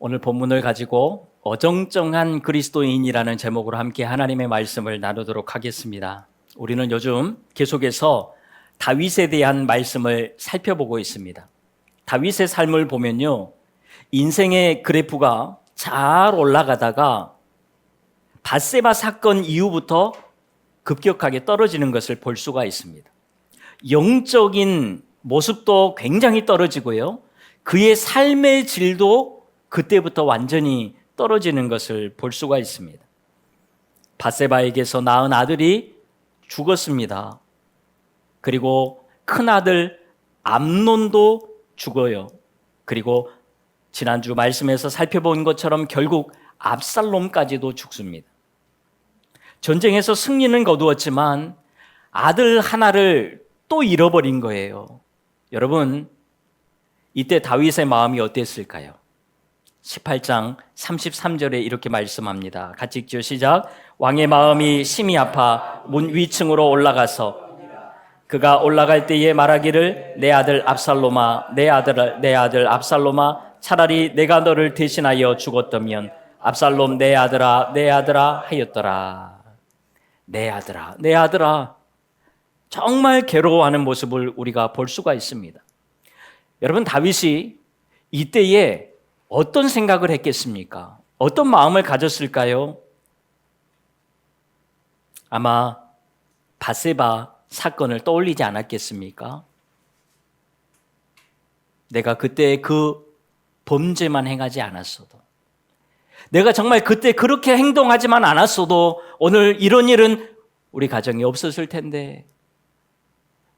오늘 본문을 가지고 어정쩡한 그리스도인이라는 제목으로 함께 하나님의 말씀을 나누도록 하겠습니다. 우리는 요즘 계속해서 다윗에 대한 말씀을 살펴보고 있습니다. 다윗의 삶을 보면요, 인생의 그래프가 잘 올라가다가 밧세바 사건 이후부터 급격하게 떨어지는 것을 볼 수가 있습니다. 영적인 모습도 굉장히 떨어지고요, 그의 삶의 질도 그때부터 완전히 떨어지는 것을 볼 수가 있습니다. 밧세바에게서 낳은 아들이 죽었습니다. 그리고 큰아들 암논도 죽어요. 그리고 지난주 말씀에서 살펴본 것처럼 결국 압살롬까지도 죽습니다. 전쟁에서 승리는 거두었지만 아들 하나를 또 잃어버린 거예요. 여러분, 이때 다윗의 마음이 어땠을까요? 18장 33절에 이렇게 말씀합니다. 같이 읽죠. 시작. 왕의 마음이 심히 아파 문 위층으로 올라가서 그가 올라갈 때에 말하기를 내 아들 압살롬아, 내 아들 압살롬아, 차라리 내가 너를 대신하여 죽었다면 압살롬 내 아들아 하였더라. 내 아들아. 정말 괴로워하는 모습을 우리가 볼 수가 있습니다. 여러분, 다윗이 이때에 어떤 생각을 했겠습니까? 어떤 마음을 가졌을까요? 아마 밧세바 사건을 떠올리지 않았겠습니까? 내가 그때 그 범죄만 행하지 않았어도, 내가 정말 그때 그렇게 행동하지만 않았어도 오늘 이런 일은 우리 가정에 없었을 텐데.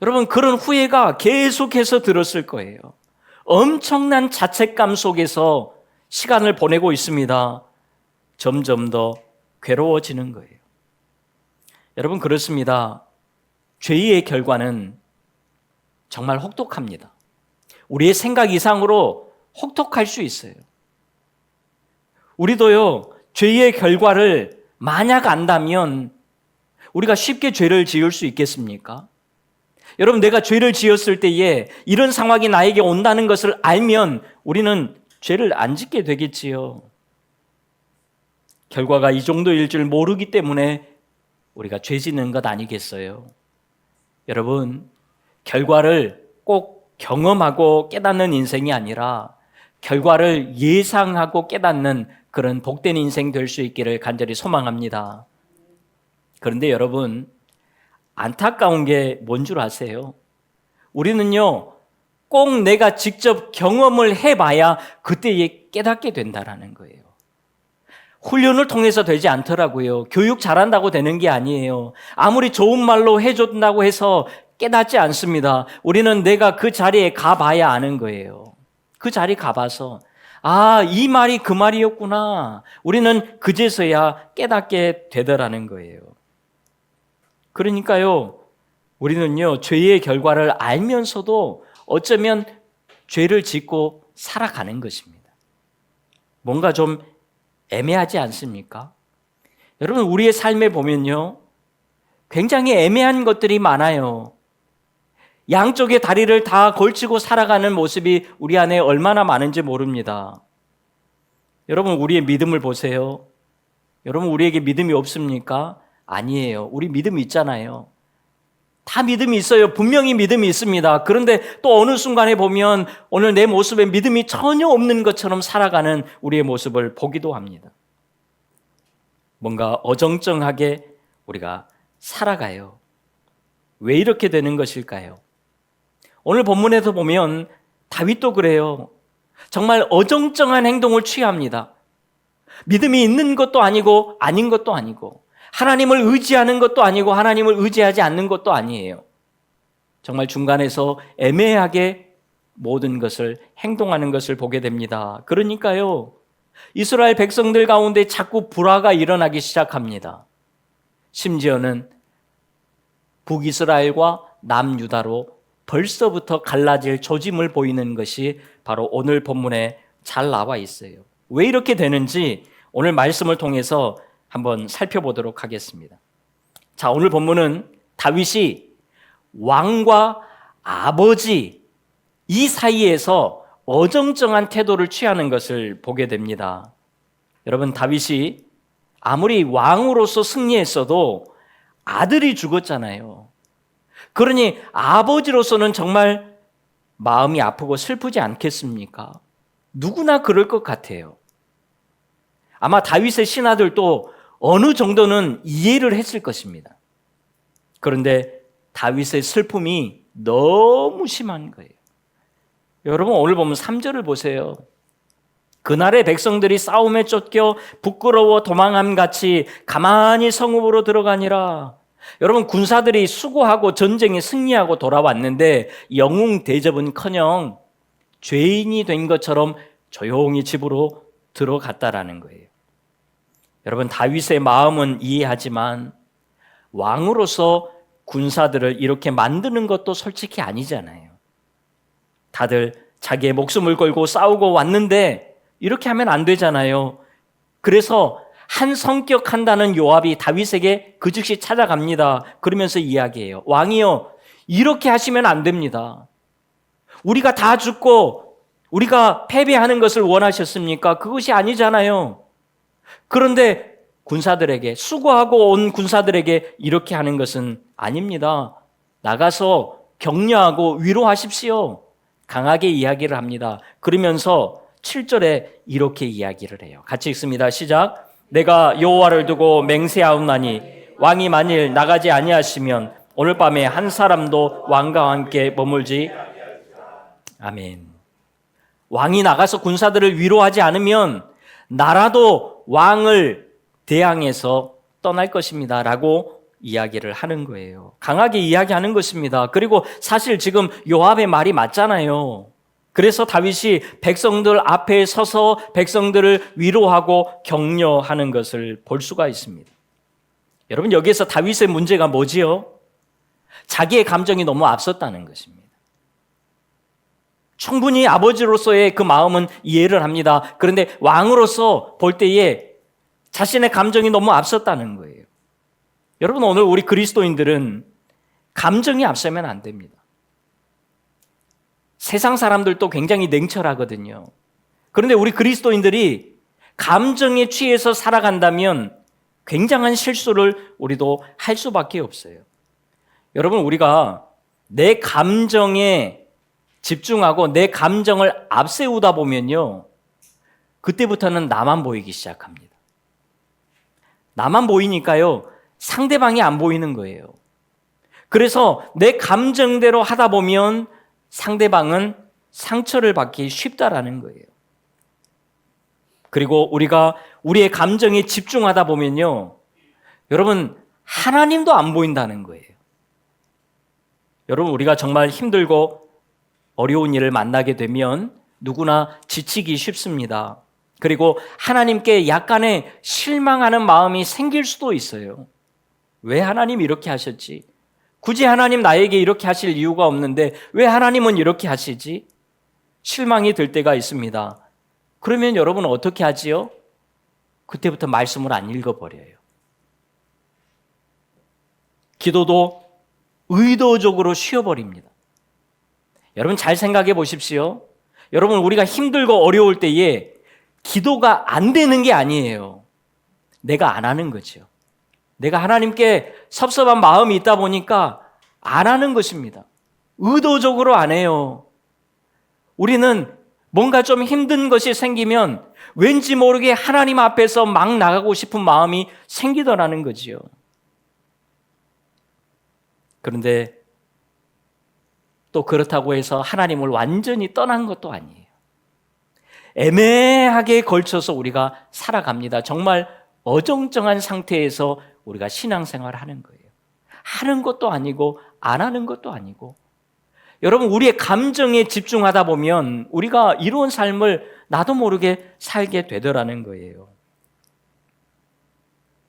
여러분, 그런 후회가 계속해서 들었을 거예요. 엄청난 자책감 속에서 시간을 보내고 있습니다. 점점 더 괴로워지는 거예요. 여러분, 그렇습니다. 죄의 결과는 정말 혹독합니다. 우리의 생각 이상으로 혹독할 수 있어요. 우리도요, 죄의 결과를 만약 안다면 우리가 쉽게 죄를 지을 수 있겠습니까? 여러분, 내가 죄를 지었을 때에 이런 상황이 나에게 온다는 것을 알면 우리는 죄를 안 짓게 되겠지요. 결과가 이 정도일 줄 모르기 때문에 우리가 죄 짓는 것 아니겠어요? 여러분, 결과를 꼭 경험하고 깨닫는 인생이 아니라 결과를 예상하고 깨닫는 그런 복된 인생 될 수 있기를 간절히 소망합니다. 그런데 여러분, 안타까운 게 뭔 줄 아세요? 우리는요, 꼭 내가 직접 경험을 해봐야 그때에 깨닫게 된다는 거예요. 훈련을 통해서 되지 않더라고요. 교육 잘한다고 되는 게 아니에요. 아무리 좋은 말로 해준다고 해서 깨닫지 않습니다. 우리는 내가 그 자리에 가봐야 아는 거예요. 그 자리 가봐서 이 말이 그 말이었구나. 우리는 그제서야 깨닫게 되더라는 거예요. 그러니까요, 우리는요, 죄의 결과를 알면서도 어쩌면 죄를 짓고 살아가는 것입니다. 뭔가 좀 애매하지 않습니까? 여러분, 우리의 삶에 보면요, 굉장히 애매한 것들이 많아요. 양쪽의 다리를 다 걸치고 살아가는 모습이 우리 안에 얼마나 많은지 모릅니다. 여러분, 우리의 믿음을 보세요. 여러분, 우리에게 믿음이 없습니까? 아니에요. 우리 믿음이 있잖아요. 다 믿음이 있어요. 분명히 믿음이 있습니다. 그런데 또 어느 순간에 보면 오늘 내 모습에 믿음이 전혀 없는 것처럼 살아가는 우리의 모습을 보기도 합니다. 뭔가 어정쩡하게 우리가 살아가요. 왜 이렇게 되는 것일까요? 오늘 본문에서 보면 다윗도 그래요. 정말 어정쩡한 행동을 취합니다. 믿음이 있는 것도 아니고 아닌 것도 아니고, 하나님을 의지하는 것도 아니고 하나님을 의지하지 않는 것도 아니에요. 정말 중간에서 애매하게 모든 것을 행동하는 것을 보게 됩니다. 그러니까요, 이스라엘 백성들 가운데 자꾸 불화가 일어나기 시작합니다. 심지어는 북이스라엘과 남유다로 벌써부터 갈라질 조짐을 보이는 것이 바로 오늘 본문에 잘 나와 있어요. 왜 이렇게 되는지 오늘 말씀을 통해서 한번 살펴보도록 하겠습니다. 자, 오늘 본문은 다윗이 왕과 아버지 이 사이에서 어정쩡한 태도를 취하는 것을 보게 됩니다. 여러분, 다윗이 아무리 왕으로서 승리했어도 아들이 죽었잖아요. 그러니 아버지로서는 정말 마음이 아프고 슬프지 않겠습니까? 누구나 그럴 것 같아요. 아마 다윗의 신하들도 어느 정도는 이해를 했을 것입니다. 그런데 다윗의 슬픔이 너무 심한 거예요. 여러분, 오늘 보면 3절을 보세요. 그날의 백성들이 싸움에 쫓겨 부끄러워 도망함같이 가만히 성읍으로 들어가니라. 여러분, 군사들이 수고하고 전쟁에 승리하고 돌아왔는데 영웅 대접은커녕 죄인이 된 것처럼 조용히 집으로 들어갔다라는 거예요. 여러분, 다윗의 마음은 이해하지만 왕으로서 군사들을 이렇게 만드는 것도 솔직히 아니잖아요. 다들 자기의 목숨을 걸고 싸우고 왔는데 이렇게 하면 안 되잖아요. 그래서 한 성격한다는 요압이 다윗에게 그 즉시 찾아갑니다. 그러면서 이야기해요. 왕이요, 이렇게 하시면 안 됩니다. 우리가 다 죽고 우리가 패배하는 것을 원하셨습니까? 그것이 아니잖아요. 그런데 군사들에게, 수고하고 온 군사들에게 이렇게 하는 것은 아닙니다. 나가서 격려하고 위로하십시오. 강하게 이야기를 합니다. 그러면서 7절에 이렇게 이야기를 해요. 같이 읽습니다. 시작. 내가 여호와를 두고 맹세하옵나니 왕이 만일 나가지 아니하시면 오늘 밤에 한 사람도 왕과 함께 머물지. 아멘. 왕이 나가서 군사들을 위로하지 않으면 나라도 왕을 대항해서 떠날 것입니다 라고 이야기를 하는 거예요. 강하게 이야기하는 것입니다. 그리고 사실 지금 요압의 말이 맞잖아요. 그래서 다윗이 백성들 앞에 서서 백성들을 위로하고 격려하는 것을 볼 수가 있습니다. 여러분, 여기에서 다윗의 문제가 뭐지요? 자기의 감정이 너무 앞섰다는 것입니다. 충분히 아버지로서의 그 마음은 이해를 합니다. 그런데 왕으로서 볼 때에 자신의 감정이 너무 앞섰다는 거예요. 여러분, 오늘 우리 그리스도인들은 감정이 앞서면 안 됩니다. 세상 사람들도 굉장히 냉철하거든요. 그런데 우리 그리스도인들이 감정에 취해서 살아간다면 굉장한 실수를 우리도 할 수밖에 없어요. 여러분, 우리가 내 감정에 집중하고 내 감정을 앞세우다 보면요, 그때부터는 나만 보이기 시작합니다. 나만 보이니까요, 상대방이 안 보이는 거예요. 그래서 내 감정대로 하다 보면 상대방은 상처를 받기 쉽다라는 거예요. 그리고 우리가 우리의 감정에 집중하다 보면요, 여러분, 하나님도 안 보인다는 거예요. 여러분, 우리가 정말 힘들고 어려운 일을 만나게 되면 누구나 지치기 쉽습니다. 그리고 하나님께 약간의 실망하는 마음이 생길 수도 있어요. 왜 하나님 이렇게 하셨지? 굳이 하나님 나에게 이렇게 하실 이유가 없는데 왜 하나님은 이렇게 하시지? 실망이 들 때가 있습니다. 그러면 여러분은 어떻게 하지요? 그때부터 말씀을 안 읽어버려요. 기도도 의도적으로 쉬어버립니다. 여러분, 잘 생각해 보십시오. 여러분, 우리가 힘들고 어려울 때에 기도가 안 되는 게 아니에요. 내가 안 하는 거죠. 내가 하나님께 섭섭한 마음이 있다 보니까 안 하는 것입니다. 의도적으로 안 해요. 우리는 뭔가 좀 힘든 것이 생기면 왠지 모르게 하나님 앞에서 막 나가고 싶은 마음이 생기더라는 거지요. 그런데 또 그렇다고 해서 하나님을 완전히 떠난 것도 아니에요. 애매하게 걸쳐서 우리가 살아갑니다. 정말 어정쩡한 상태에서 우리가 신앙생활을 하는 거예요. 하는 것도 아니고 안 하는 것도 아니고. 여러분, 우리의 감정에 집중하다 보면 우리가 이루은 삶을 나도 모르게 살게 되더라는 거예요.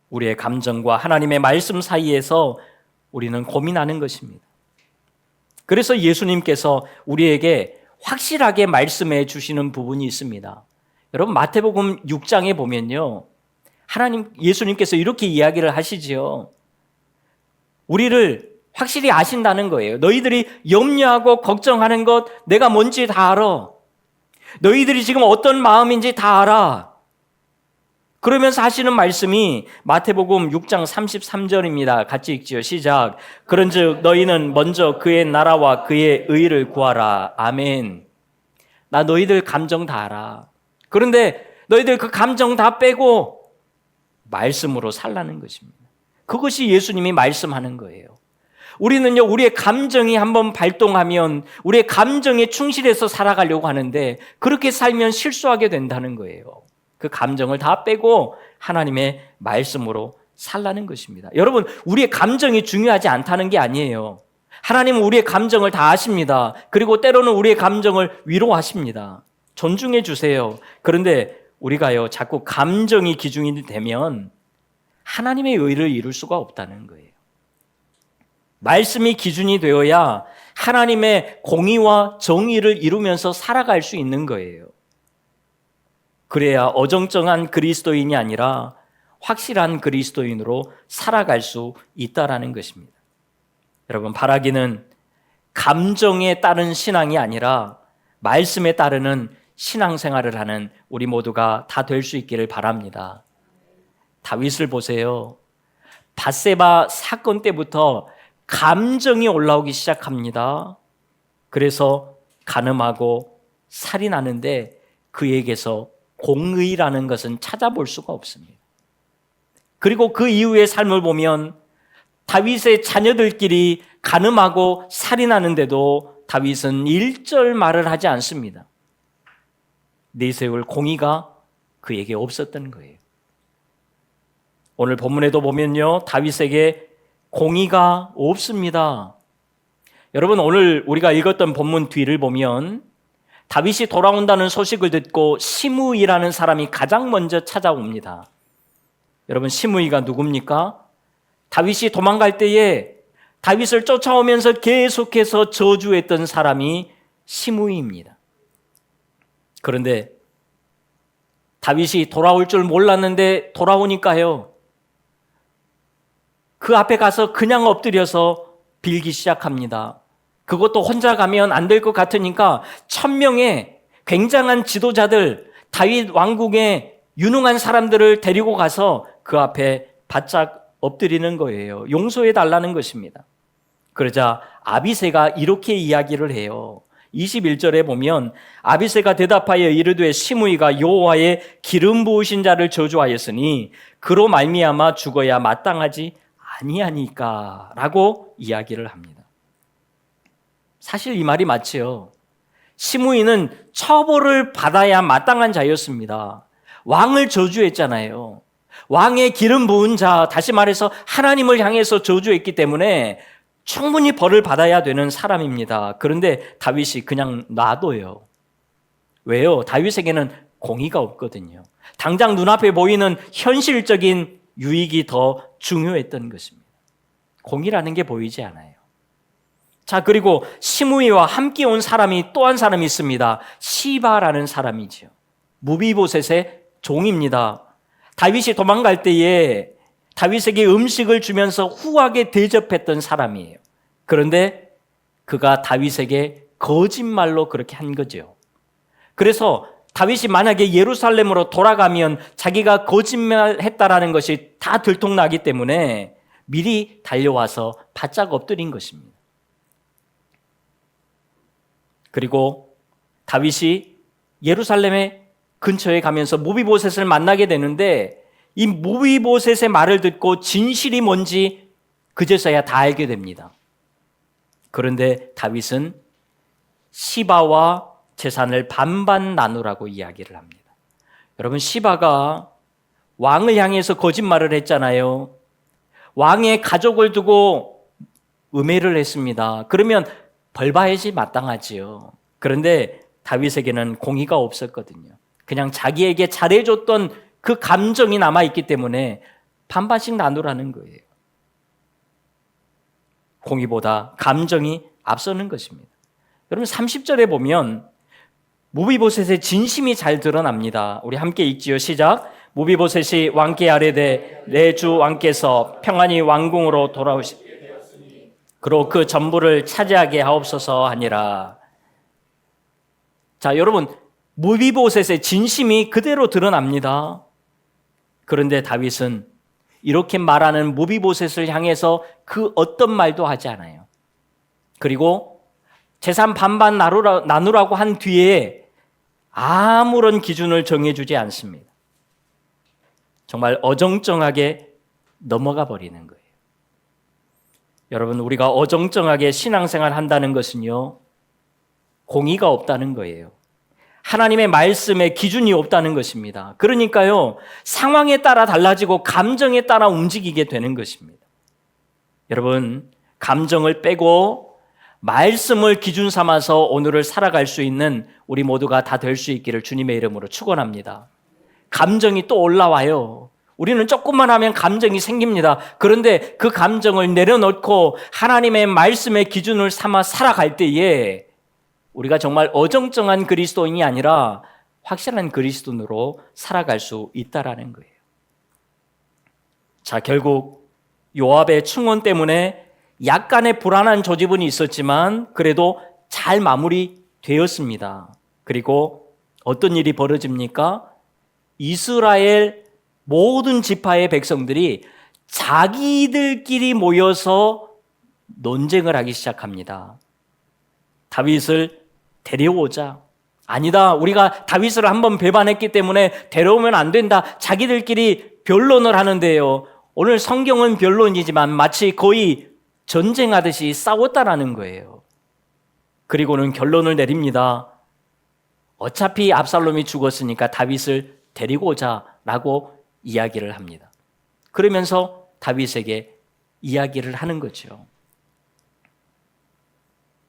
우리의 감정과 하나님의 말씀 사이에서 우리는 고민하는 것입니다. 그래서 예수님께서 우리에게 확실하게 말씀해 주시는 부분이 있습니다. 여러분, 마태복음 6장에 보면요, 예수님께서 이렇게 이야기를 하시지요. 우리를 확실히 아신다는 거예요. 너희들이 염려하고 걱정하는 것 내가 뭔지 다 알아. 너희들이 지금 어떤 마음인지 다 알아. 그러면서 하시는 말씀이 마태복음 6장 33절입니다. 같이 읽지요. 시작. 그런즉 너희는 먼저 그의 나라와 그의 의를 구하라. 아멘. 나 너희들 감정 다 알아. 그런데 너희들 그 감정 다 빼고 말씀으로 살라는 것입니다. 그것이 예수님이 말씀하는 거예요. 우리는요, 우리의 감정이 한번 발동하면 우리의 감정에 충실해서 살아가려고 하는데 그렇게 살면 실수하게 된다는 거예요. 그 감정을 다 빼고 하나님의 말씀으로 살라는 것입니다. 여러분, 우리의 감정이 중요하지 않다는 게 아니에요. 하나님은 우리의 감정을 다 아십니다. 그리고 때로는 우리의 감정을 위로하십니다. 존중해 주세요. 그런데 우리가요, 자꾸 감정이 기준이 되면 하나님의 의를 이룰 수가 없다는 거예요. 말씀이 기준이 되어야 하나님의 공의와 정의를 이루면서 살아갈 수 있는 거예요. 그래야 어정쩡한 그리스도인이 아니라 확실한 그리스도인으로 살아갈 수 있다라는 것입니다. 여러분, 바라기는 감정에 따른 신앙이 아니라 말씀에 따르는 신앙생활을 하는 우리 모두가 다 될 수 있기를 바랍니다. 다윗을 보세요. 밧세바 사건 때부터 감정이 올라오기 시작합니다. 그래서 간음하고 살인하는데 그에게서 공의라는 것은 찾아볼 수가 없습니다. 그리고 그 이후의 삶을 보면 다윗의 자녀들끼리 간음하고 살인하는데도 다윗은 일절 말을 하지 않습니다. 내세울 공의가 그에게 없었던 거예요. 오늘 본문에도 보면요, 다윗에게 공의가 없습니다. 여러분, 오늘 우리가 읽었던 본문 뒤를 보면 다윗이 돌아온다는 소식을 듣고 시므이라는 사람이 가장 먼저 찾아옵니다. 여러분, 시므이가 누굽니까? 다윗이 도망갈 때에 다윗을 쫓아오면서 계속해서 저주했던 사람이 시므이입니다. 그런데 다윗이 돌아올 줄 몰랐는데 돌아오니까요, 그 앞에 가서 그냥 엎드려서 빌기 시작합니다. 그것도 혼자 가면 안 될 것 같으니까 1000명의 굉장한 지도자들, 다윗 왕국의 유능한 사람들을 데리고 가서 그 앞에 바짝 엎드리는 거예요. 용서해 달라는 것입니다. 그러자 아비새가 이렇게 이야기를 해요. 21절에 보면 아비새가 대답하여 이르되 시므이가 여호와의 기름 부으신 자를 저주하였으니 그로 말미암아 죽어야 마땅하지 아니하니까 라고 이야기를 합니다. 사실 이 말이 맞지요. 시므이는 처벌을 받아야 마땅한 자였습니다. 왕을 저주했잖아요. 왕의 기름 부은 자, 다시 말해서 하나님을 향해서 저주했기 때문에 충분히 벌을 받아야 되는 사람입니다. 그런데 다윗이 그냥 놔둬요. 왜요? 다윗에게는 공의가 없거든요. 당장 눈앞에 보이는 현실적인 유익이 더 중요했던 것입니다. 공의라는 게 보이지 않아요. 자, 그리고 시므이와 함께 온 사람이 또 한 사람이 있습니다. 시바라는 사람이죠. 무비보셋의 종입니다. 다윗이 도망갈 때에 다윗에게 음식을 주면서 후하게 대접했던 사람이에요. 그런데 그가 다윗에게 거짓말로 그렇게 한 거죠. 그래서 다윗이 만약에 예루살렘으로 돌아가면 자기가 거짓말했다라는 것이 다 들통나기 때문에 미리 달려와서 바짝 엎드린 것입니다. 그리고 다윗이 예루살렘의 근처에 가면서 무비보셋을 만나게 되는데 이 무비보셋의 말을 듣고 진실이 뭔지 그제서야 다 알게 됩니다. 그런데 다윗은 시바와 재산을 반반 나누라고 이야기를 합니다. 여러분, 시바가 왕을 향해서 거짓말을 했잖아요. 왕의 가족을 두고 음해를 했습니다. 그러면 벌 봐야지 마땅하지요. 그런데 다윗에게는 공의가 없었거든요. 그냥 자기에게 잘해줬던 그 감정이 남아있기 때문에 반반씩 나누라는 거예요. 공의보다 감정이 앞서는 것입니다. 여러분, 30절에 보면 무비보셋의 진심이 잘 드러납니다. 우리 함께 읽지요. 시작. 무비보셋이 왕께 아뢰되 내 주 왕께서 평안히 왕궁으로 돌아오시 그로 그 전부를 차지하게 하옵소서 하니라. 자, 여러분, 무비보셋의 진심이 그대로 드러납니다. 그런데 다윗은 이렇게 말하는 무비보셋을 향해서 그 어떤 말도 하지 않아요. 그리고 재산 반반 나누라고 한 뒤에 아무런 기준을 정해주지 않습니다. 정말 어정쩡하게 넘어가 버리는 거예요. 여러분, 우리가 어정쩡하게 신앙생활 한다는 것은요, 공의가 없다는 거예요. 하나님의 말씀에 기준이 없다는 것입니다. 그러니까요, 상황에 따라 달라지고 감정에 따라 움직이게 되는 것입니다. 여러분, 감정을 빼고 말씀을 기준 삼아서 오늘을 살아갈 수 있는 우리 모두가 다 될 수 있기를 주님의 이름으로 축원합니다. 감정이 또 올라와요. 우리는 조금만 하면 감정이 생깁니다. 그런데 그 감정을 내려놓고 하나님의 말씀의 기준을 삼아 살아갈 때에 우리가 정말 어정쩡한 그리스도인이 아니라 확실한 그리스도인으로 살아갈 수 있다라는 거예요. 자, 결국 요압의 충원 때문에 약간의 불안한 조짐은 있었지만 그래도 잘 마무리되었습니다. 그리고 어떤 일이 벌어집니까? 이스라엘 모든 지파의 백성들이 자기들끼리 모여서 논쟁을 하기 시작합니다. 다윗을 데려오자. 아니다, 우리가 다윗을 한번 배반했기 때문에 데려오면 안 된다. 자기들끼리 변론을 하는데요, 오늘 성경은 변론이지만 마치 거의 전쟁하듯이 싸웠다라는 거예요. 그리고는 결론을 내립니다. 어차피 압살롬이 죽었으니까 다윗을 데리고 오자라고 이야기를 합니다. 그러면서 다윗에게 이야기를 하는 거죠.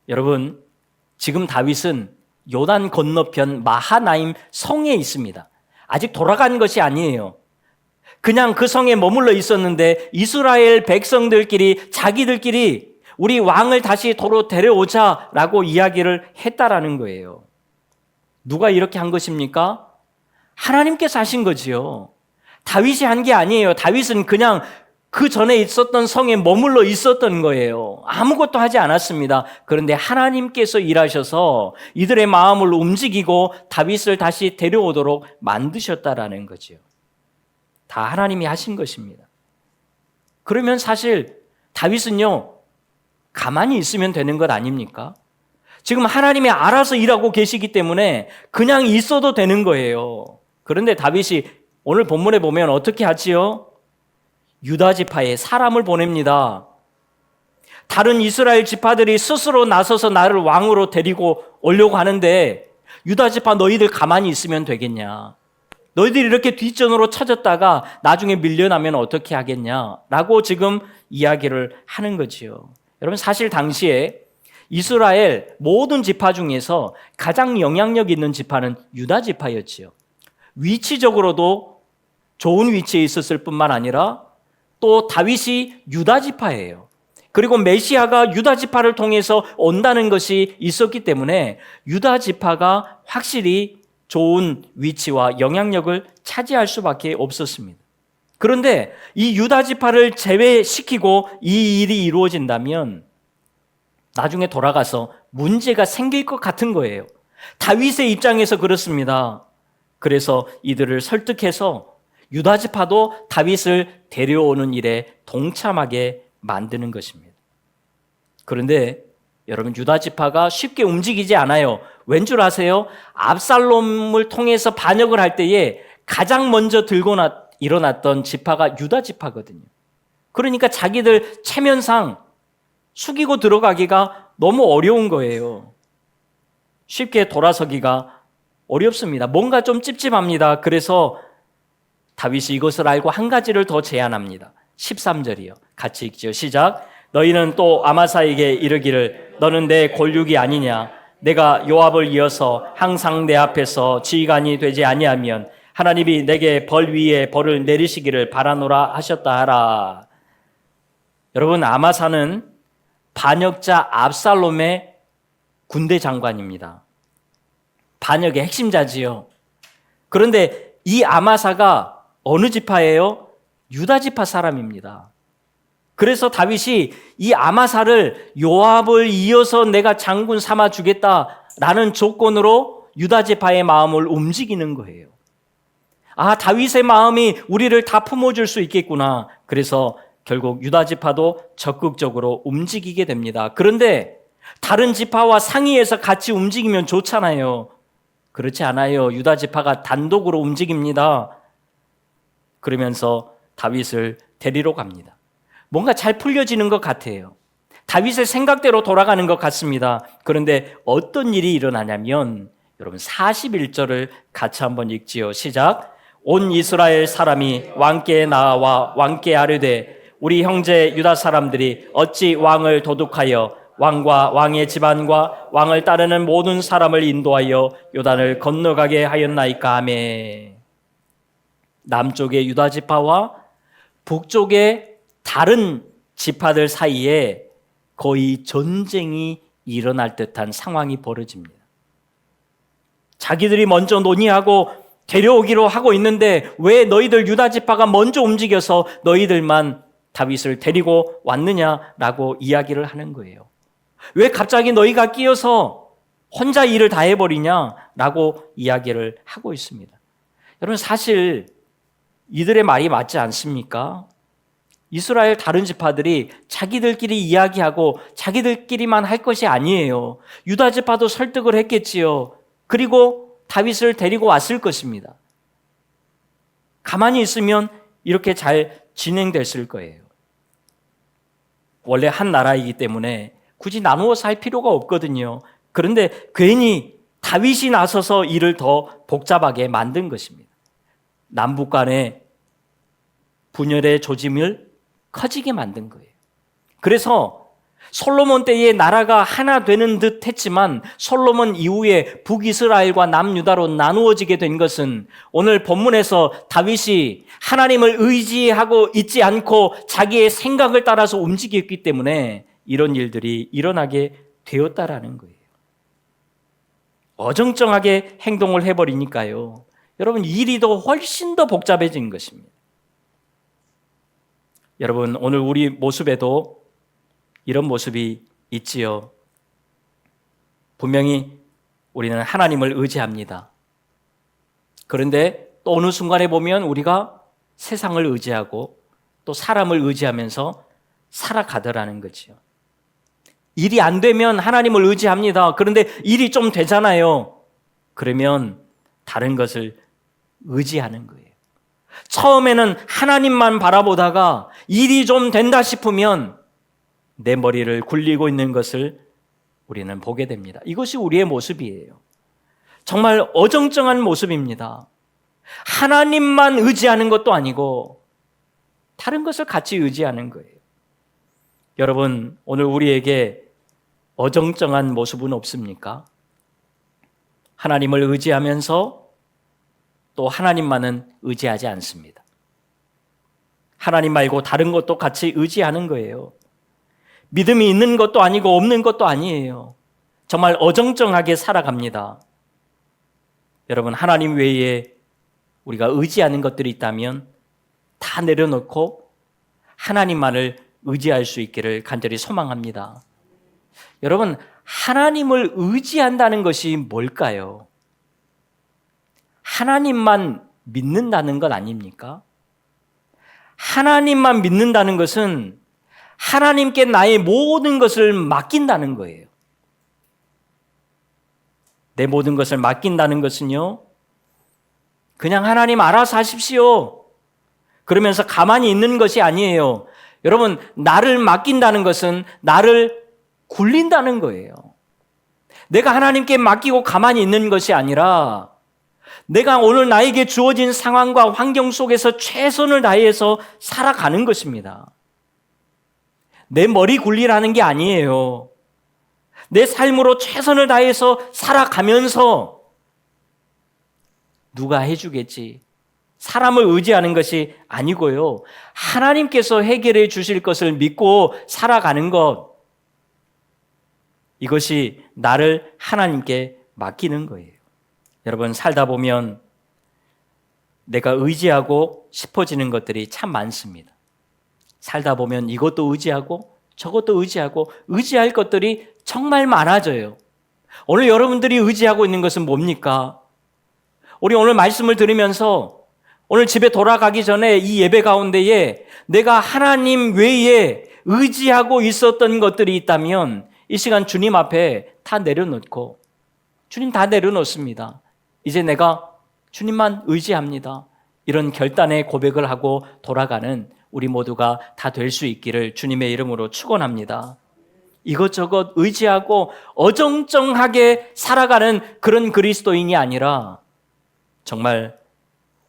여러분, 지금 다윗은 요단 건너편 마하나임 성에 있습니다. 아직 돌아간 것이 아니에요. 그냥 그 성에 머물러 있었는데 이스라엘 백성들끼리 자기들끼리 우리 왕을 다시 도로 데려오자라고 이야기를 했다라는 거예요. 누가 이렇게 한 것입니까? 하나님께서 하신 거지요. 다윗이 한 게 아니에요. 다윗은 그냥 그 전에 있었던 성에 머물러 있었던 거예요. 아무것도 하지 않았습니다. 그런데 하나님께서 일하셔서 이들의 마음을 움직이고 다윗을 다시 데려오도록 만드셨다라는 거죠. 다 하나님이 하신 것입니다. 그러면 사실 다윗은요, 가만히 있으면 되는 것 아닙니까? 지금 하나님이 알아서 일하고 계시기 때문에 그냥 있어도 되는 거예요. 그런데 다윗이 오늘 본문에 보면 어떻게 하지요? 유다 지파에 사람을 보냅니다. 다른 이스라엘 지파들이 스스로 나서서 나를 왕으로 데리고 오려고 하는데 유다 지파 너희들 가만히 있으면 되겠냐? 너희들이 이렇게 뒷전으로 쳐졌다가 나중에 밀려나면 어떻게 하겠냐라고 지금 이야기를 하는 거지요. 여러분, 사실 당시에 이스라엘 모든 지파 중에서 가장 영향력 있는 지파는 유다 지파였지요. 위치적으로도 좋은 위치에 있었을 뿐만 아니라 또 다윗이 유다 지파예요. 그리고 메시아가 유다 지파를 통해서 온다는 것이 있었기 때문에 유다 지파가 확실히 좋은 위치와 영향력을 차지할 수밖에 없었습니다. 그런데 이 유다 지파를 제외시키고 이 일이 이루어진다면 나중에 돌아가서 문제가 생길 것 같은 거예요. 다윗의 입장에서 그렇습니다. 그래서 이들을 설득해서 유다 지파도 다윗을 데려오는 일에 동참하게 만드는 것입니다. 그런데 여러분, 유다 지파가 쉽게 움직이지 않아요. 왠 줄 아세요? 압살롬을 통해서 반역을 할 때에 가장 먼저 들고 일어났던 지파가 유다 지파거든요. 그러니까 자기들 체면상 숙이고 들어가기가 너무 어려운 거예요. 쉽게 돌아서기가 어렵습니다. 뭔가 좀 찝찝합니다. 그래서 다윗이 이것을 알고 한 가지를 더 제안합니다. 13절이요. 같이 읽죠. 시작. 너희는 또 아마사에게 이르기를 너는 내 골육이 아니냐? 내가 요압을 이어서 항상 내 앞에서 지휘관이 되지 아니하면 하나님이 내게 벌 위에 벌을 내리시기를 바라노라 하셨다 하라. 여러분, 아마사는 반역자 압살롬의 군대 장관입니다. 반역의 핵심자지요. 그런데 이 아마사가 어느 지파예요? 유다 지파 사람입니다. 그래서 다윗이 이 아마사를 요압을 이어서 내가 장군 삼아 주겠다라는 조건으로 유다 지파의 마음을 움직이는 거예요. 아, 다윗의 마음이 우리를 다 품어줄 수 있겠구나. 그래서 결국 유다 지파도 적극적으로 움직이게 됩니다. 그런데 다른 지파와 상의해서 같이 움직이면 좋잖아요. 그렇지 않아요. 유다 지파가 단독으로 움직입니다. 그러면서 다윗을 데리러 갑니다. 뭔가 잘 풀려지는 것 같아요. 다윗의 생각대로 돌아가는 것 같습니다. 그런데 어떤 일이 일어나냐면 여러분 41절을 같이 한번 읽지요. 시작. 온 이스라엘 사람이 왕께 나와 왕께 아뢰되 우리 형제 유다 사람들이 어찌 왕을 도둑하여 왕과 왕의 집안과 왕을 따르는 모든 사람을 인도하여 요단을 건너가게 하였나이까 하매. 남쪽의 유다 지파와 북쪽의 다른 지파들 사이에 거의 전쟁이 일어날 듯한 상황이 벌어집니다. 자기들이 먼저 논의하고 데려오기로 하고 있는데 왜 너희들 유다 지파가 먼저 움직여서 너희들만 다윗을 데리고 왔느냐라고 이야기를 하는 거예요. 왜 갑자기 너희가 끼어서 혼자 일을 다 해버리냐라고 이야기를 하고 있습니다. 여러분 사실 이들의 말이 맞지 않습니까? 이스라엘 다른 지파들이 자기들끼리 이야기하고 자기들끼리만 할 것이 아니에요. 유다 지파도 설득을 했겠지요. 그리고 다윗을 데리고 왔을 것입니다. 가만히 있으면 이렇게 잘 진행됐을 거예요. 원래 한 나라이기 때문에 굳이 나누어서 할 필요가 없거든요. 그런데 괜히 다윗이 나서서 일을 더 복잡하게 만든 것입니다. 남북 간의 분열의 조짐을 커지게 만든 거예요. 그래서 솔로몬 때에 나라가 하나 되는 듯 했지만 솔로몬 이후에 북이스라엘과 남유다로 나누어지게 된 것은 오늘 본문에서 다윗이 하나님을 의지하고 있지 않고 자기의 생각을 따라서 움직였기 때문에 이런 일들이 일어나게 되었다라는 거예요. 어정쩡하게 행동을 해버리니까요. 여러분 일이 더 훨씬 더 복잡해진 것입니다. 여러분 오늘 우리 모습에도 이런 모습이 있지요. 분명히 우리는 하나님을 의지합니다. 그런데 또 어느 순간에 보면 우리가 세상을 의지하고 또 사람을 의지하면서 살아가더라는 거죠. 일이 안 되면 하나님을 의지합니다. 그런데 일이 좀 되잖아요. 그러면 다른 것을 의지하는 거예요. 처음에는 하나님만 바라보다가 일이 좀 된다 싶으면 내 머리를 굴리고 있는 것을 우리는 보게 됩니다. 이것이 우리의 모습이에요. 정말 어정쩡한 모습입니다. 하나님만 의지하는 것도 아니고 다른 것을 같이 의지하는 거예요. 여러분, 오늘 우리에게 어정쩡한 모습은 없습니까? 하나님을 의지하면서 또 하나님만은 의지하지 않습니다. 하나님 말고 다른 것도 같이 의지하는 거예요. 믿음이 있는 것도 아니고 없는 것도 아니에요. 정말 어정쩡하게 살아갑니다. 여러분, 하나님 외에 우리가 의지하는 것들이 있다면 다 내려놓고 하나님만을 의지할 수 있기를 간절히 소망합니다. 여러분, 하나님을 의지한다는 것이 뭘까요? 하나님만 믿는다는 것 아닙니까? 하나님만 믿는다는 것은 하나님께 나의 모든 것을 맡긴다는 거예요. 내 모든 것을 맡긴다는 것은요, 그냥 하나님 알아서 하십시오 그러면서 가만히 있는 것이 아니에요. 여러분, 나를 맡긴다는 것은 나를 굴린다는 거예요. 내가 하나님께 맡기고 가만히 있는 것이 아니라 내가 오늘 나에게 주어진 상황과 환경 속에서 최선을 다해서 살아가는 것입니다. 내 머리 굴리라는 게 아니에요. 내 삶으로 최선을 다해서 살아가면서 누가 해주겠지, 사람을 의지하는 것이 아니고요. 하나님께서 해결해 주실 것을 믿고 살아가는 것, 이것이 나를 하나님께 맡기는 거예요. 여러분, 살다 보면 내가 의지하고 싶어지는 것들이 참 많습니다. 살다 보면 이것도 의지하고 저것도 의지하고 의지할 것들이 정말 많아져요. 오늘 여러분들이 의지하고 있는 것은 뭡니까? 우리 오늘 말씀을 들으면서 오늘 집에 돌아가기 전에 이 예배 가운데에 내가 하나님 외에 의지하고 있었던 것들이 있다면 이 시간 주님 앞에 다 내려놓고, 주님 다 내려놓습니다. 이제 내가 주님만 의지합니다. 이런 결단의 고백을 하고 돌아가는 우리 모두가 다 될 수 있기를 주님의 이름으로 축원합니다. 이것저것 의지하고 어정쩡하게 살아가는 그런 그리스도인이 아니라 정말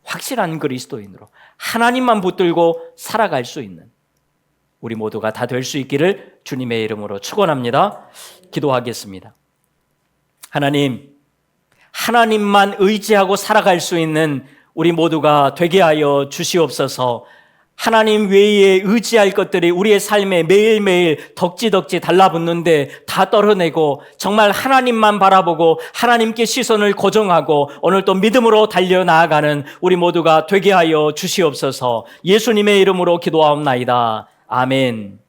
확실한 그리스도인으로 하나님만 붙들고 살아갈 수 있는 우리 모두가 다 될 수 있기를 주님의 이름으로 축원합니다. 기도하겠습니다. 하나님, 하나님만 의지하고 살아갈 수 있는 우리 모두가 되게 하여 주시옵소서. 하나님 외에 의지할 것들이 우리의 삶에 매일매일 덕지덕지 달라붙는데 다 떨어내고 정말 하나님만 바라보고 하나님께 시선을 고정하고 오늘 또 믿음으로 달려나아가는 우리 모두가 되게 하여 주시옵소서. 예수님의 이름으로 기도하옵나이다. 아멘.